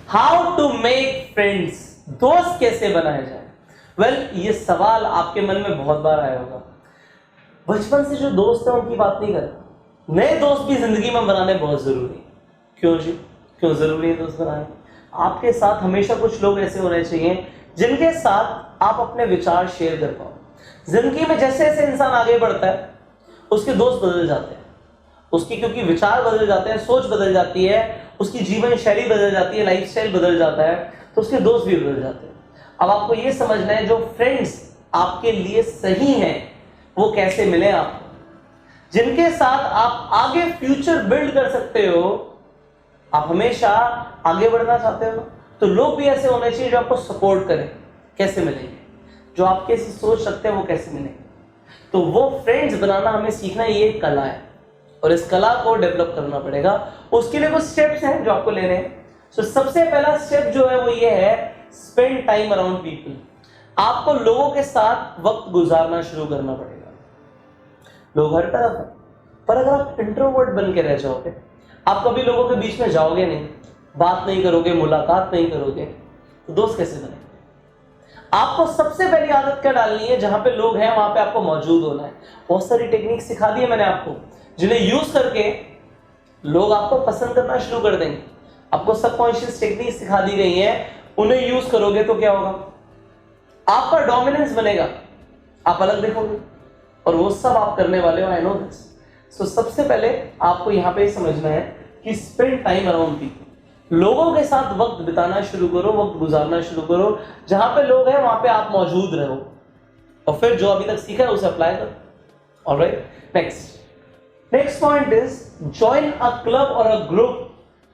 How to make friends, दोस्त कैसे बनाए जाए। ये सवाल आपके मन में बहुत बार आया होगा। बचपन से जो दोस्त है उनकी बात नहीं करता, नए दोस्त भी जिंदगी में बनाने बहुत जरूरी है। क्यों जी, क्यों जरूरी है दोस्त बनाने? आपके साथ हमेशा कुछ लोग ऐसे होने चाहिए जिनके साथ आप अपने विचार शेयर कर पाओ। जिंदगी में जैसे जैसे इंसान आगे बढ़ता है उसके दोस्त बदल जाते हैं, उसकी क्योंकि विचार बदल जाते हैं, सोच बदल जाती है, उसकी जीवन शैली बदल जाती है, लाइफस्टाइल बदल जाता है, तो उसके दोस्त भी बदल जाते हैं। अब आपको ये समझना है जो फ्रेंड्स आपके लिए सही हैं वो कैसे मिले आपको, जिनके साथ आप आगे फ्यूचर बिल्ड कर सकते हो। आप हमेशा आगे बढ़ना चाहते हो तो लोग भी ऐसे होने चाहिए जो आपको सपोर्ट करें। कैसे मिलेंगे? जो आपके ऐसी सोच रखते हैं वो कैसे मिलेंगे? तो वो फ्रेंड्स बनाना हमें सीखना, ये एक कला है और इस कला को डेवलप करना पड़ेगा। उसके लिए कुछ स्टेप्स हैं जो आपको लेने हैं। तो सबसे पहला स्टेप जो है वो ये है, स्पेंड टाइम अराउंड पीपल। आपको लोगों के साथ वक्त गुजारना शुरू करना पड़ेगा। लोग हर तरफ है, पर अगर आप इंट्रोवर्ट बन के रह जाओगे, आप कभी लोगों के बीच में जाओगे नहीं, बात नहीं करोगे, मुलाकात नहीं करोगे, तो दोस्त कैसे बनेंगे? आपको सबसे पहली आदत क्या डालनी है, जहां पे लोग हैं वहां पे आपको मौजूद होना है। बहुत सारी टेक्निक सिखा दी है मैंने आपको, जिन्हें यूज करके लोग आपको पसंद करना शुरू कर देंगे। आपको सबकॉन्शियस टेक्निक सिखा दी गई है, उन्हें यूज करोगे तो क्या होगा? आपका डोमिनेंस बनेगा, आप अलग दिखोगे और वो सब आप करने वाले हो। I know this. सो सबसे पहले आपको यहां पे समझना है कि स्पेंड टाइम अराउंड पीपल। लोगों के साथ वक्त बिताना शुरू करो, वक्त गुजारना शुरू करो। जहां पे लोग हैं वहां पे आप मौजूद रहो और फिर जो अभी तक सीखा है उसे अप्लाई करो। Alright, next point is join a club और a group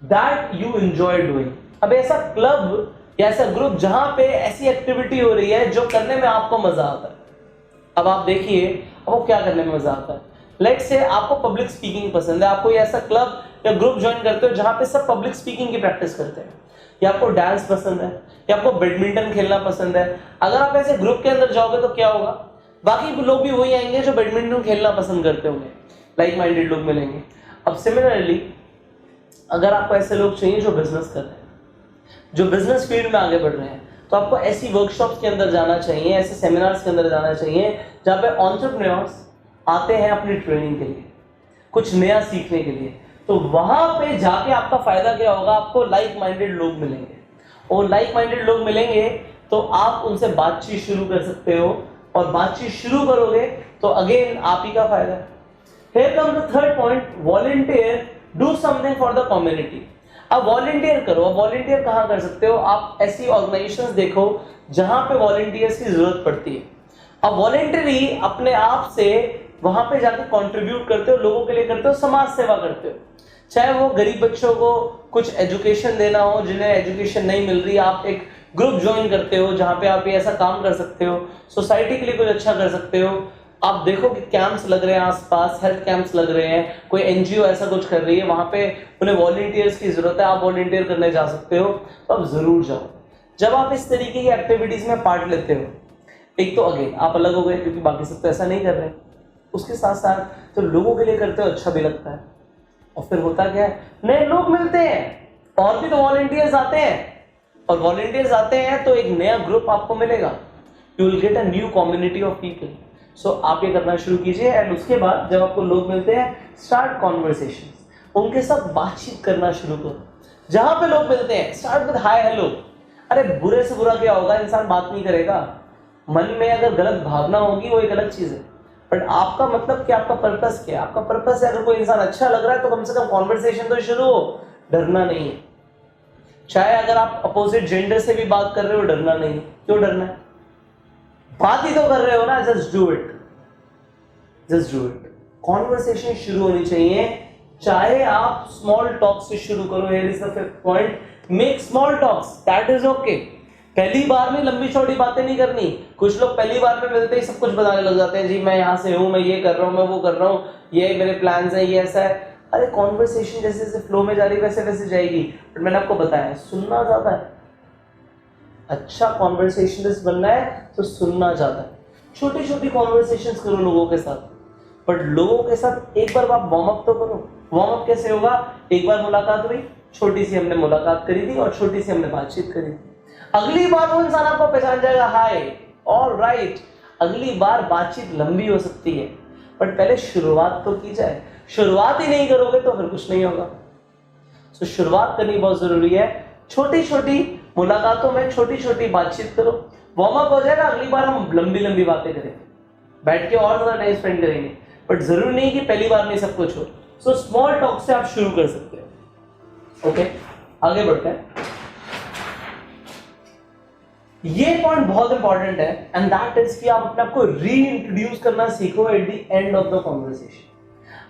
that you enjoy doing. अब ऐसा क्लब या ऐसा ग्रुप जहां पे ऐसी एक्टिविटी हो रही है जो करने में आपको मजा आता है। अब आप देखिए वो क्या करने में मजा आता है। लेट्स से आपको पब्लिक स्पीकिंग पसंद है, आपको ऐसा क्लब या ग्रुप ज्वाइन करते हो जहां पे सब पब्लिक स्पीकिंग की प्रैक्टिस करते हैं, या आपको डांस पसंद है, या आपको बैडमिंटन खेलना पसंद है। अगर आप ऐसे ग्रुप के अंदर जाओगे तो क्या होगा? बाकी लोग भी वही आएंगे जो बैडमिंटन खेलना पसंद करते होंगे, लाइक माइंडेड लोग मिलेंगे। अब सिमिलरली अगर आपको ऐसे लोग चाहिए जो बिजनेस कर रहे हैं, जो बिजनेस फील्ड में आगे बढ़ रहे हैं, तो आपको ऐसी वर्कशॉप्स के अंदर जाना चाहिए, ऐसे सेमिनार्स के अंदर जाना चाहिए जहां पे एंटरप्रेन्योर्स आते हैं अपनी ट्रेनिंग के लिए, कुछ नया सीखने के लिए। तो वहां पे जाके आपका फायदा क्या होगा? आपको लाइक माइंडेड लोग मिलेंगे और लाइक माइंडेड लोग मिलेंगे तो आप उनसे बातचीत शुरू कर सकते हो और बातचीत शुरू करोगे तो अगेन आप ही का फायदा है। Here comes the third point, volunteer, do something for the community। अब वॉलंटियर करो। अब वॉलंटियर कहाँ कर सकते हो? आप ऐसी ऑर्गेनाइजेशंस देखो जहां पे वॉलंटियर्स की जरूरत पड़ती है। अब वॉलंटियरी अपने आप से वहां पे जाके कंट्रीब्यूट करते हो, लोगों के लिए करते हो, समाज सेवा करते हो। चाहे वो गरीब बच्चों को कुछ एजुकेशन देना हो, जिन्हें एजुकेशन नहीं मिल रही, आप एक ग्रुप ज्वाइन करते हो जहां पे आप ये ऐसा काम कर सकते हो, सोसाइटी के लिए कुछ अच्छा कर सकते हो। आप देखो कि कैंप्स लग रहे हैं आसपास, हेल्थ कैंप्स लग रहे हैं, कोई एनजीओ ऐसा कुछ कर रही है, वहां पे उन्हें वॉलंटियर्स की जरूरत है, आप वॉलंटियर करने जा सकते हो, तो आप जरूर जाओ। जब आप इस तरीके की एक्टिविटीज में पार्ट लेते हो, एक तो अगेन आप अलग हो गए क्योंकि बाकी सब तो ऐसा नहीं कर रहे, उसके साथ साथ तो लोगों के लिए करते हो अच्छा भी लगता है। और फिर होता क्या है, नए लोग मिलते हैं और भी तो वॉलंटियर्स आते हैं, और वॉलंटियर्स आते हैं तो एक नया ग्रुप आपको मिलेगा। You will get a new community of people. So आप ये करना शुरू कीजिए एंड उसके बाद जब आपको लोग मिलते हैं, स्टार्ट कॉन्वर्सेशंस, उनके साथ बातचीत करना शुरू करो। जहां पे लोग मिलते हैं स्टार्ट विद हाय हेलो। अरे बुरे से बुरा क्या होगा, इंसान बात नहीं करेगा, मन में अगर गलत भावना होगी वो एक अलग चीज है, बट आपका मतलब क्या, आपका पर्पस क्या है? आपका पर्पस है अगर कोई इंसान अच्छा लग रहा है तो कम से कम कॉन्वर्सेशन तो शुरू हो, डरना नहीं है। चाहे अगर आप अपोजिट जेंडर से भी बात कर रहे हो, डरना नहीं है। क्यों डरना है? बात ही तो कर रहे हो ना, just do it, just do it. Conversation शुरू होनी चाहिए, चाहे आप स्मॉल टॉक से शुरू करो। Here is the fifth point, make small talks, that is okay. पहली बार में लंबी चौड़ी बातें नहीं करनी। कुछ लोग पहली बार में मिलते ही सब कुछ बताने लग जाते हैं, जी मैं यहाँ से हूँ, मैं ये कर रहा हूँ, मैं वो कर रहा हूँ, ये मेरे प्लान्स हैं, ये ऐसा है। अरे कॉन्वर्सेशन जैसे जैसे फ्लो में जा रही वैसे वैसे जाएगी, बट मैंने आपको बताया सुनना ज्यादा है। अच्छा कॉन्वर्सेशनिस्ट बनना है तो सुनना ज्यादा है। छोटी छोटी कॉन्वर्सेशंस करो लोगों के साथ, बट लोगों के साथ एक बार आप वार्म अप तो करो। वार्म अप कैसे होगा? एक बार मुलाकात हुई, छोटी सी हमने मुलाकात करी थी और छोटी सी हमने बातचीत करी थी। अगली बार वो इंसान आपको पहचान जाएगा, हाय ऑलराइट। अगली बार बातचीत लंबी हो सकती है, बट पहले शुरुआत तो की जाए। शुरुआत ही नहीं करोगे तो फिर कुछ नहीं होगा। तो शुरुआत करनी बहुत जरूरी है। छोटी छोटी मुलाकातों में छोटी छोटी बातचीत करो, वार्म अप हो जाएगा। अगली बार हम लंबी लंबी बातें करेंगे, बैठ के और ज्यादा टाइम स्पेंड करेंगे, बट जरूरी नहीं कि पहली बार में सब कुछ हो। सो स्मॉल टॉक से आप शुरू कर सकते हो। ओके, आगे बढ़ते हैं। ये पॉइंट बहुत इंपॉर्टेंट है, एंड दैट इज कि आप अपने आप को रीइंट्रोड्यूस करना सीखो at the end of the conversation.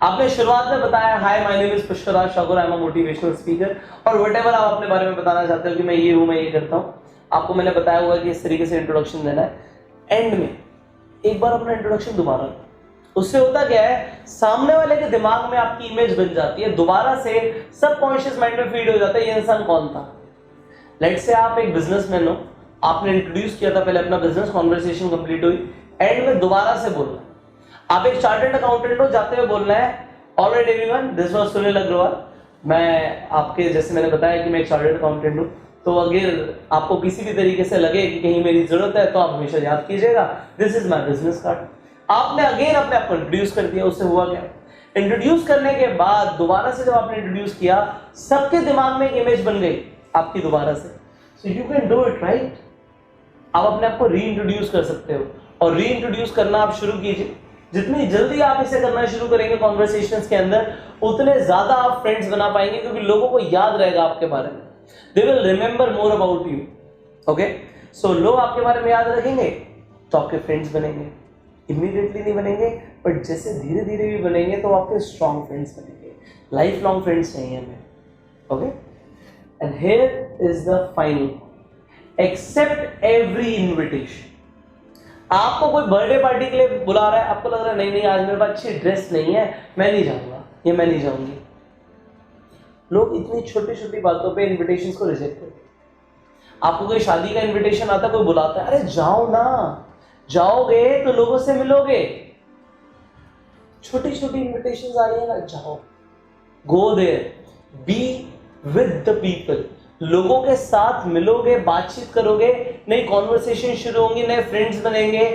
आपने शुरुआत में बताया, hi my name is Pushkaraj Thakur, I am a motivational speaker, और व्हाटएवर आप अपने बारे में बताना चाहते हो कि मैं ये हूं, मैं ये करता हूं, आपको मैंने बताया हुआ कि इस तरीके से इंट्रोडक्शन देना है। एंड में एक बार अपना इंट्रोडक्शन दोबारा, उससे होता क्या है, सामने वाले के दिमाग में आपकी इमेज बन जाती है, दोबारा से सबकॉन्शियस माइंड में फीड हो जाता है ये इंसान कौन था। लेट्स से आप एक बिजनेसमैन हो, आपने इंट्रोड्यूस किया था पहले अपना बिजनेस, कॉन्वर्सेशन कंप्लीट हुई, एंड में दोबारा से बोलना। आप एक चार्टर्ड अकाउंटेंट हो, जाते हुए बोलना है, alright everyone, this was Sunil Agarwal, मैं आपके जैसे मैंने बताया कि मैं एक चार्टर्ड अकाउंटेंट हूँ। तो अगर आपको किसी भी तरीके से लगे कि कहीं मेरी जरूरत है तो आप हमेशा याद कीजिएगा, this is my business card. आपने अगेन अपने आप को इंट्रोड्यूस कर दिया। उससे हुआ क्या, इंट्रोड्यूस करने के बाद दोबारा से जब आपने इंट्रोड्यूस किया, सबके दिमाग में एक इमेज बन गई आपकी दोबारा से। So you can do it right. आप अपने आप को रीइंट्रोड्यूस कर सकते हो, और रीइंट्रोड्यूस करना आप शुरू कीजिए। जितनी जल्दी आप इसे करना शुरू करेंगे कॉन्वर्सेशंस के अंदर, उतने ज्यादा आप फ्रेंड्स बना पाएंगे, क्योंकि लोगों को याद रहेगा आपके बारे में। They will remember more about you. Okay, so लोग आपके बारे में याद रखेंगे तो आपके फ्रेंड्स बनेंगे। इमीडिएटली नहीं बनेंगे, बट जैसे धीरे धीरे भी बनेंगे तो आपके स्ट्रॉन्ग फ्रेंड्स बनेंगे। लाइफ लॉन्ग फ्रेंड्स चाहिए हमें। Okay, and here is the final, except every invitation. आपको कोई बर्थडे पार्टी के लिए बुला रहा है, आपको लग रहा है नहीं नहीं आज मेरे पास अच्छी ड्रेस नहीं है, मैं नहीं जाऊंगा, ये मैं नहीं जाऊंगी। लोग इतनी छोटी छोटी बातों पे इनविटेशंस को रिजेक्ट करते हैं। आपको कोई शादी का इनविटेशन आता है, कोई बुलाता है, अरे जाओ ना, जाओगे तो लोगों से मिलोगे। छोटी छोटी इनविटेशंस आ रही है ना, जाओ, go there, be with the people, लोगों के साथ मिलोगे, बातचीत करोगे, नई कॉन्वर्सेशन शुरू होंगी, नए फ्रेंड्स बनेंगे।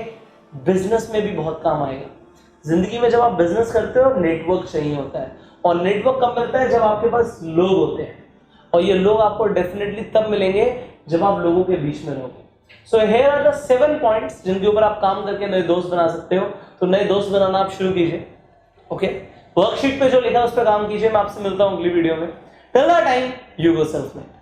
बिजनेस में भी बहुत काम आएगा। जिंदगी में जब आप बिजनेस करते हो, नेटवर्क चाहिए होता है, और नेटवर्क कब मिलता है, जब आपके पास लोग होते हैं, और ये लोग आपको डेफिनेटली तब मिलेंगे जब आप लोगों के बीच में रहोगे। So here are the 7 points जिनके ऊपर आप काम करके नए दोस्त बना सकते हो। तो नए दोस्त बनाना आप शुरू कीजिए। ओके, वर्कशीट पे जो लिखा है उस पर काम कीजिए। मैं आपसे मिलता हूँ अगली वीडियो में। Till that time, you go self made.